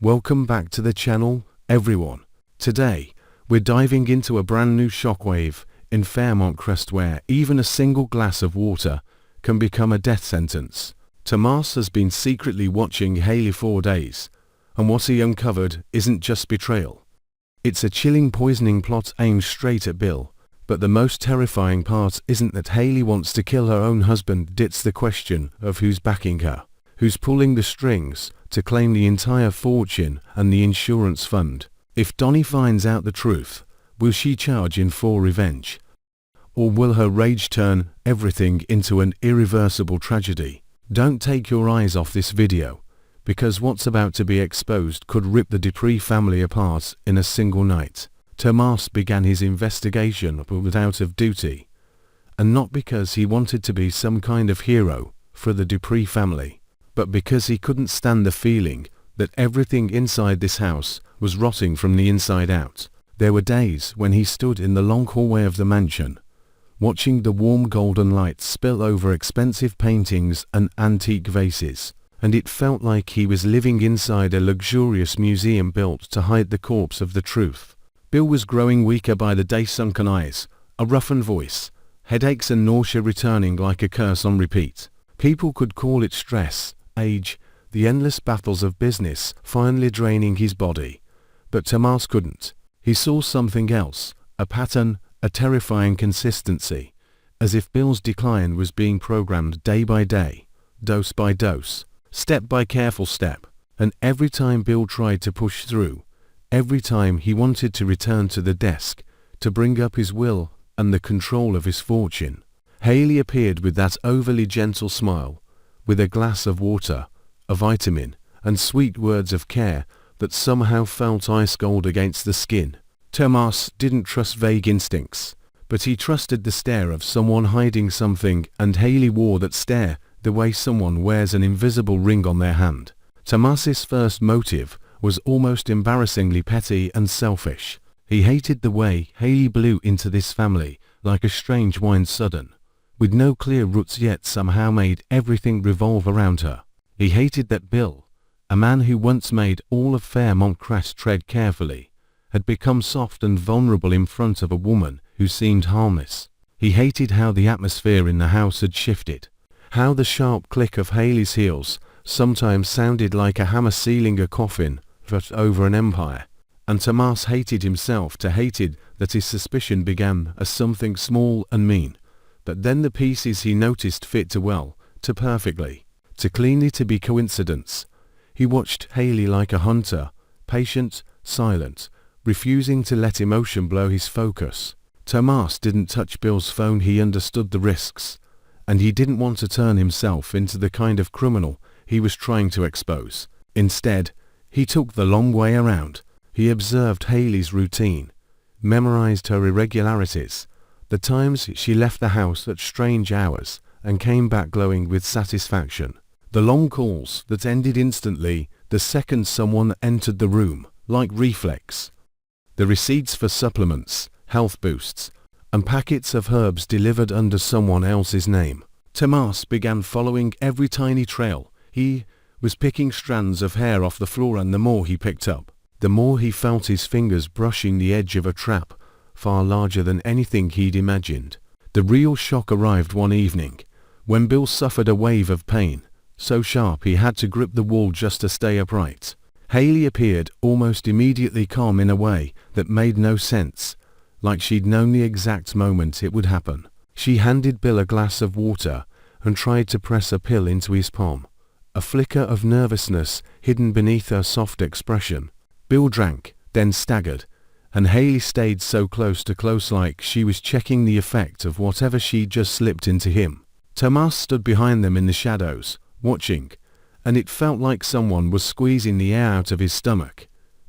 Welcome back to the channel, everyone. Today, we're diving into a brand new shockwave in Fairmont Crest where even a single glass of water can become a death sentence. Tomas has been secretly watching Hayley for days, and what he uncovered isn't just betrayal. It's a chilling poisoning plot aimed straight at Bill, but the most terrifying part isn't that Hayley wants to kill her own husband, it's the question of who's backing her, who's pulling the strings to claim the entire fortune and the insurance fund. If Donnie finds out the truth, will she charge in for revenge? Or will her rage turn everything into an irreversible tragedy? Don't take your eyes off this video, because what's about to be exposed could rip the Dupree family apart in a single night. Tomas began his investigation out of duty, and not because he wanted to be some kind of hero for the Dupree family, but because he couldn't stand the feeling that everything inside this house was rotting from the inside out. There were days when he stood in the long hallway of the mansion, watching the warm golden light spill over expensive paintings and antique vases, and it felt like he was living inside a luxurious museum built to hide the corpse of the truth. Bill was growing weaker by the day, sunken eyes, a roughened voice, headaches and nausea returning like a curse on repeat. People could call it stress, age, the endless battles of business finally draining his body. But Tomas couldn't. He saw something else, a pattern, a terrifying consistency, as if Bill's decline was being programmed day by day, dose by dose, step by careful step, and every time Bill tried to push through, every time he wanted to return to the desk, to bring up his will and the control of his fortune, Hayley appeared with that overly gentle smile, with a glass of water, a vitamin, and sweet words of care that somehow felt ice cold against the skin. Tomas didn't trust vague instincts, but he trusted the stare of someone hiding something, and Hayley wore that stare the way someone wears an invisible ring on their hand. Tomas's first motive was almost embarrassingly petty and selfish. He hated the way Hayley blew into this family like a strange wind sudden, with no clear roots yet somehow made everything revolve around her. He hated that Bill, a man who once made all of Fairmont Crest tread carefully, had become soft and vulnerable in front of a woman who seemed harmless. He hated how the atmosphere in the house had shifted, how the sharp click of Hayley's heels sometimes sounded like a hammer sealing a coffin over an empire. And Tomas hated himself to hated that his suspicion began as something small and mean, but then the pieces he noticed fit too well, too perfectly, too cleanly to be coincidence. He watched Hayley like a hunter, patient, silent, refusing to let emotion blow his focus. Tomas didn't touch Bill's phone. He understood the risks, and he didn't want to turn himself into the kind of criminal he was trying to expose. Instead, he took the long way around. He observed Hayley's routine, memorized her irregularities, the times she left the house at strange hours and came back glowing with satisfaction, the long calls that ended instantly the second someone entered the room, like reflex, the receipts for supplements, health boosts, and packets of herbs delivered under someone else's name. Tomas began following every tiny trail. He was picking strands of hair off the floor, and the more he picked up, the more he felt his fingers brushing the edge of a trap far larger than anything he'd imagined. The real shock arrived one evening, when Bill suffered a wave of pain, so sharp he had to grip the wall just to stay upright. Hayley appeared almost immediately, calm in a way that made no sense, like she'd known the exact moment it would happen. She handed Bill a glass of water and tried to press a pill into his palm, a flicker of nervousness hidden beneath her soft expression. Bill drank, then staggered, and Hayley stayed so close like she was checking the effect of whatever she'd just slipped into him. Tomas stood behind them in the shadows, watching, and it felt like someone was squeezing the air out of his stomach.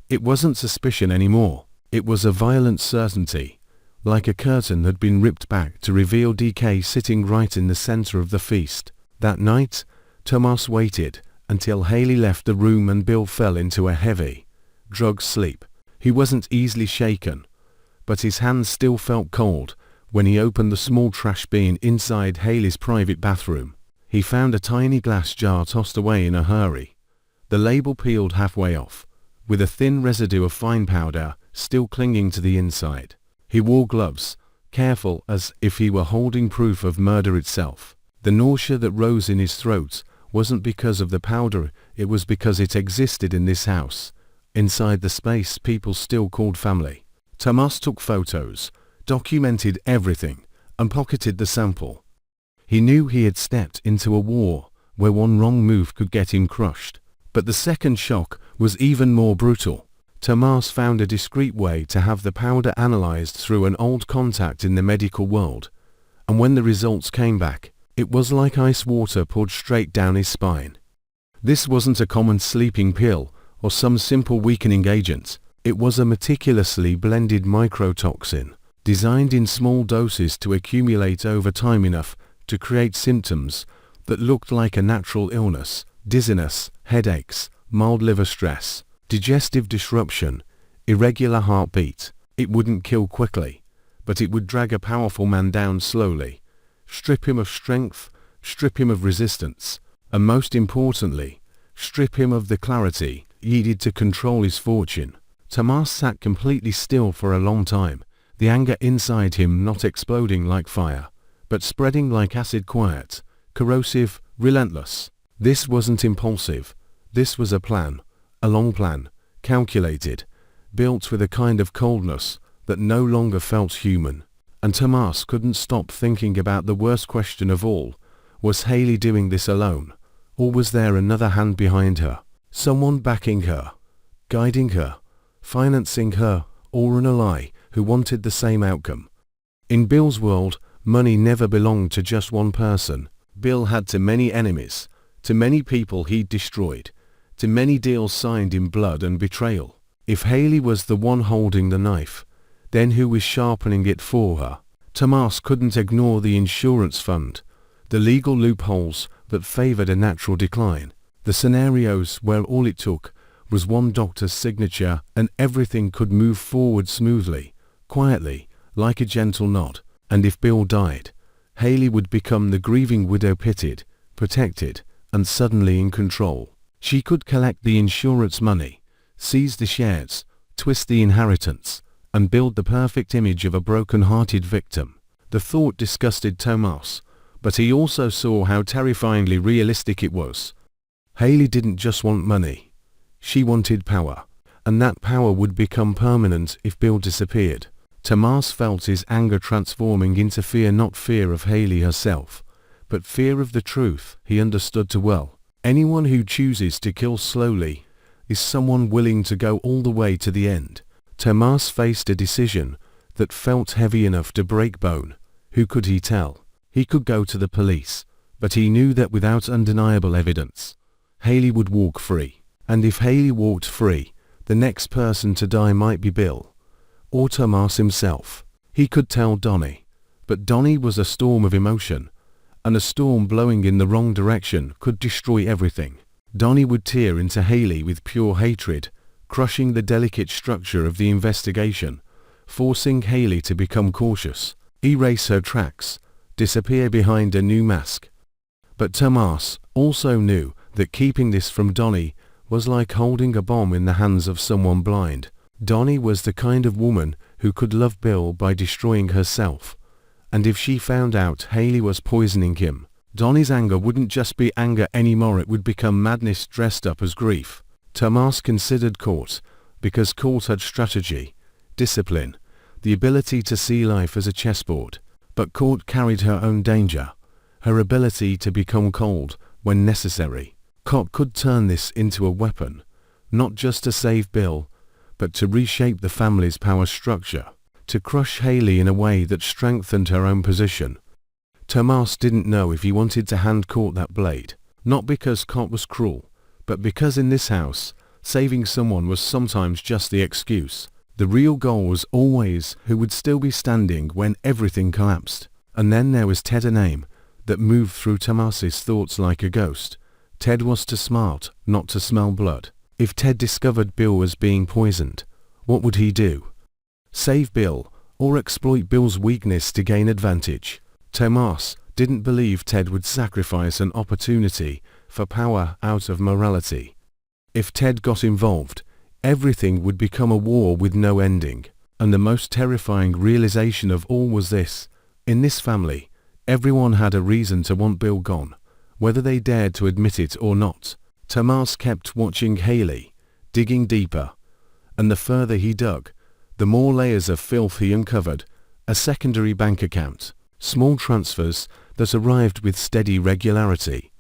It wasn't suspicion anymore, it was a violent certainty, like a curtain had been ripped back to reveal DK sitting right in the center of the feast. That night, Tomas waited until Hayley left the room and Bill fell into a heavy, drugged sleep. He wasn't easily shaken, but his hands still felt cold when he opened the small trash bin inside Hayley's private bathroom. He found a tiny glass jar tossed away in a hurry, the label peeled halfway off, with a thin residue of fine powder still clinging to the inside. He wore gloves, careful as if he were holding proof of murder itself. The nausea that rose in his throat wasn't because of the powder, it was because it existed in this house, inside the space people still called family. Tomas took photos, documented everything, and pocketed the sample. He knew he had stepped into a war where one wrong move could get him crushed. But the second shock was even more brutal. Tomas found a discreet way to have the powder analyzed through an old contact in the medical world, and when the results came back, it was like ice water poured straight down his spine. This wasn't a common sleeping pill or some simple weakening agent. It was a meticulously blended microtoxin, designed in small doses to accumulate over time enough to create symptoms that looked like a natural illness: dizziness, headaches, mild liver stress, digestive disruption, irregular heartbeat. It wouldn't kill quickly, but it would drag a powerful man down slowly, strip him of strength, strip him of resistance, and most importantly, strip him of the clarity needed to control his fortune. Tomas sat completely still for a long time, the anger inside him not exploding like fire, but spreading like acid, quiet, corrosive, relentless. This wasn't impulsive. This was a plan, a long plan, calculated, built with a kind of coldness that no longer felt human. And Tomas couldn't stop thinking about the worst question of all. Was Hayley doing this alone? Or was there another hand behind her? Someone backing her, guiding her, financing her, or an ally who wanted the same outcome? In Bill's world, money never belonged to just one person. Bill had too many enemies, too many people he'd destroyed, too many deals signed in blood and betrayal. If Hayley was the one holding the knife, then who was sharpening it for her? Tomas couldn't ignore the insurance fund, the legal loopholes that favored a natural decline, the scenarios where all it took was one doctor's signature and everything could move forward smoothly, quietly, like a gentle nod. And if Bill died, Hayley would become the grieving widow, pitied, protected, and suddenly in control. She could collect the insurance money, seize the shares, twist the inheritance, and build the perfect image of a broken-hearted victim. The thought disgusted Tomas, but he also saw how terrifyingly realistic it was. Hayley didn't just want money. She wanted power, and that power would become permanent if Bill disappeared. Tomas felt his anger transforming into fear, not fear of Hayley herself, but fear of the truth he understood too well. Anyone who chooses to kill slowly is someone willing to go all the way to the end. Tomas faced a decision that felt heavy enough to break bone. Who could he tell? He could go to the police, but he knew that without undeniable evidence, Hayley would walk free. And if Hayley walked free, the next person to die might be Bill, or Tomas himself. He could tell Donnie, but Donnie was a storm of emotion, and a storm blowing in the wrong direction could destroy everything. Donnie would tear into Hayley with pure hatred, crushing the delicate structure of the investigation, forcing Hayley to become cautious, erase her tracks, disappear behind a new mask. But Tomas also knew that keeping this from Donnie was like holding a bomb in the hands of someone blind. Donnie was the kind of woman who could love Bill by destroying herself, and if she found out Hayley was poisoning him, Donnie's anger wouldn't just be anger anymore, it would become madness dressed up as grief. Tomas considered Court, because Court had strategy, discipline, the ability to see life as a chessboard. But Court carried her own danger, her ability to become cold when necessary. Court could turn this into a weapon, not just to save Bill, but to reshape the family's power structure, to crush Hayley in a way that strengthened her own position. Tomas didn't know if he wanted to hand Court that blade, not because Court was cruel, but because in this house, saving someone was sometimes just the excuse. The real goal was always who would still be standing when everything collapsed. And then there was Ted, a name that moved through Tomas's thoughts like a ghost. Ted was too smart not to smell blood. If Ted discovered Bill was being poisoned, what would he do? Save Bill, or exploit Bill's weakness to gain advantage? Tomas didn't believe Ted would sacrifice an opportunity for power out of morality. If Ted got involved, Everything would become a war with no ending. And the most terrifying realization of all was this: in this family, everyone had a reason to want Bill gone, whether they dared to admit it or not. Tomas kept watching Hayley, digging deeper. And the further he dug, the more layers of filth he uncovered: a secondary bank account, small transfers that arrived with steady regularity,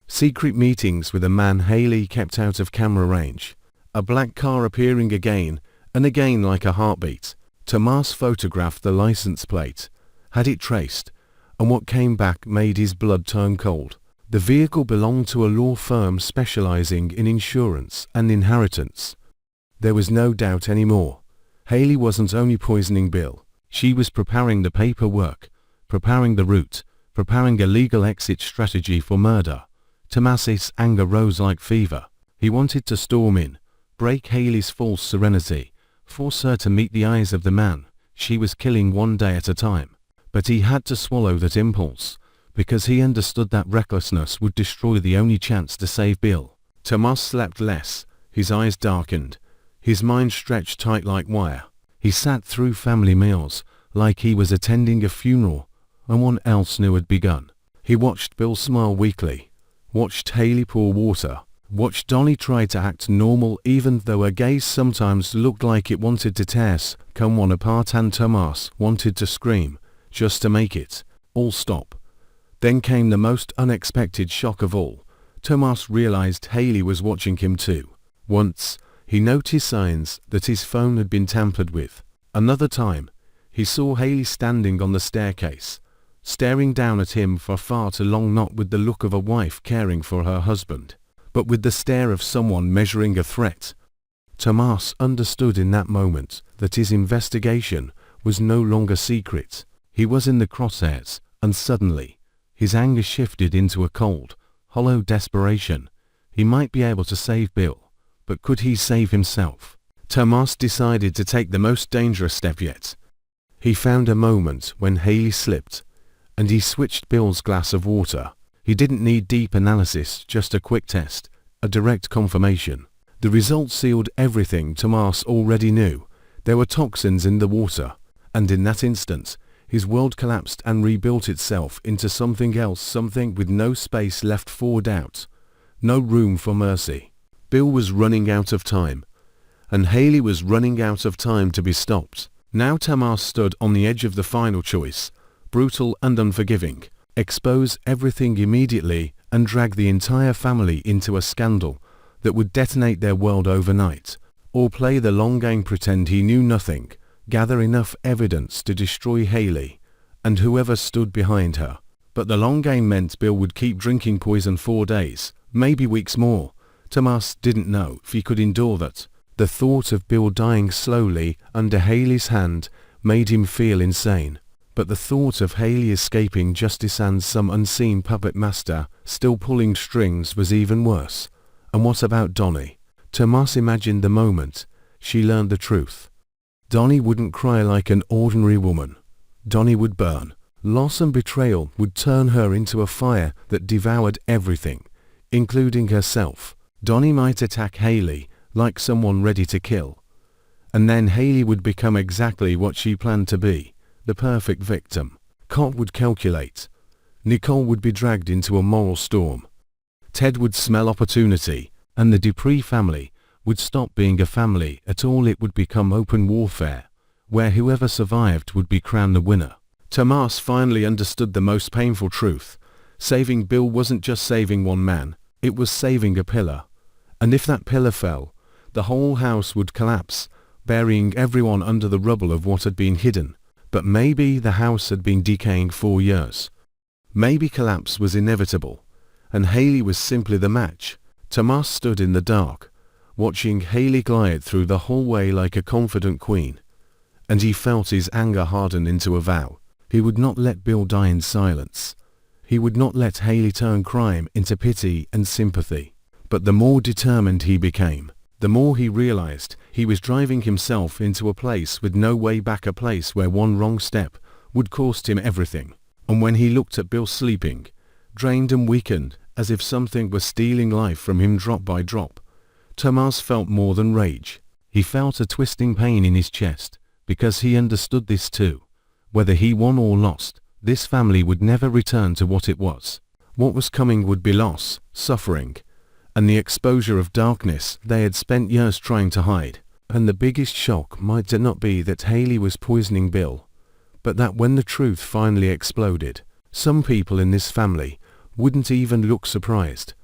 secret meetings with a man Hayley kept out of camera range, a black car appearing again and again like a heartbeat. Tomas photographed the license plate, had it traced, and what came back made his blood turn cold. The vehicle belonged to a law firm specializing in insurance and inheritance. There was no doubt anymore. Hayley wasn't only poisoning Bill, she was preparing the paperwork, preparing the route, preparing a legal exit strategy for murder. Tomas's anger rose like fever. He wanted to storm in, break Hayley's false serenity, force her to meet the eyes of the man she was killing one day at a time. But he had to swallow that impulse, because he understood that recklessness would destroy the only chance to save Bill. Tomas slept less, his eyes darkened, his mind stretched tight like wire. He sat through family meals like he was attending a funeral and one else new had begun. He watched Bill smile weakly, watched Hayley pour water, watched Donnie try to act normal even though her gaze sometimes looked like it wanted to tear someone apart, and Tomas wanted to scream just to make it all stop. Then came the most unexpected shock of all. Tomas realized Hayley was watching him too. Once, he noticed signs that his phone had been tampered with. Another time, he saw Hayley standing on the staircase, staring down at him for far too long, not with the look of a wife caring for her husband, but with the stare of someone measuring a threat. Tomas understood in that moment that his investigation was no longer secret. He was in the crosshairs, and suddenly, his anger shifted into a cold, hollow desperation. He might be able to save Bill, but could he save himself? Tomas decided to take the most dangerous step yet. He found a moment when Hayley slipped, and he switched Bill's glass of water. He didn't need deep analysis, just a quick test, a direct confirmation. The result sealed everything Tomas already knew. There were toxins in the water, and in that instant, his world collapsed and rebuilt itself into something else, something with no space left for doubt, no room for mercy. Bill was running out of time, and Hayley was running out of time to be stopped. Now Tomas stood on the edge of the final choice, brutal and unforgiving: expose everything immediately and drag the entire family into a scandal that would detonate their world overnight, or play the long game, pretend he knew nothing, gather enough evidence to destroy Hayley and whoever stood behind her. But the long game meant Bill would keep drinking poison for days, maybe weeks more. Tomas didn't know if he could endure that. The thought of Bill dying slowly under Hayley's hand made him feel insane. But the thought of Hayley escaping justice and some unseen puppet master still pulling strings was even worse. And what about Donnie? Tomas imagined the moment she learned the truth. Donnie wouldn't cry like an ordinary woman. Donnie would burn. Loss and betrayal would turn her into a fire that devoured everything, including herself. Donnie might attack Hayley like someone ready to kill. And then Hayley would become exactly what she planned to be, the perfect victim. Cott would calculate. Nicole would be dragged into a moral storm. Ted would smell opportunity, and the Dupree family would stop being a family at all. It would become open warfare, where whoever survived would be crowned the winner. Tomas finally understood the most painful truth. Saving Bill wasn't just saving one man, it was saving a pillar. And if that pillar fell, the whole house would collapse, burying everyone under the rubble of what had been hidden. But maybe the house had been decaying for years. Maybe collapse was inevitable, and Hayley was simply the match. Tomas stood in the dark, watching Hayley glide through the hallway like a confident queen, and he felt his anger harden into a vow. He would not let Bill die in silence. He would not let Hayley turn crime into pity and sympathy. But the more determined he became, the more he realized he was driving himself into a place with no way back, a place where one wrong step would cost him everything. And when he looked at Bill sleeping, drained and weakened, as if something was stealing life from him drop by drop, Tomas felt more than rage. He felt a twisting pain in his chest, because he understood this too. Whether he won or lost, this family would never return to what it was. What was coming would be loss, suffering, and the exposure of darkness they had spent years trying to hide. And the biggest shock might not be that Hayley was poisoning Bill, but that when the truth finally exploded, some people in this family wouldn't even look surprised.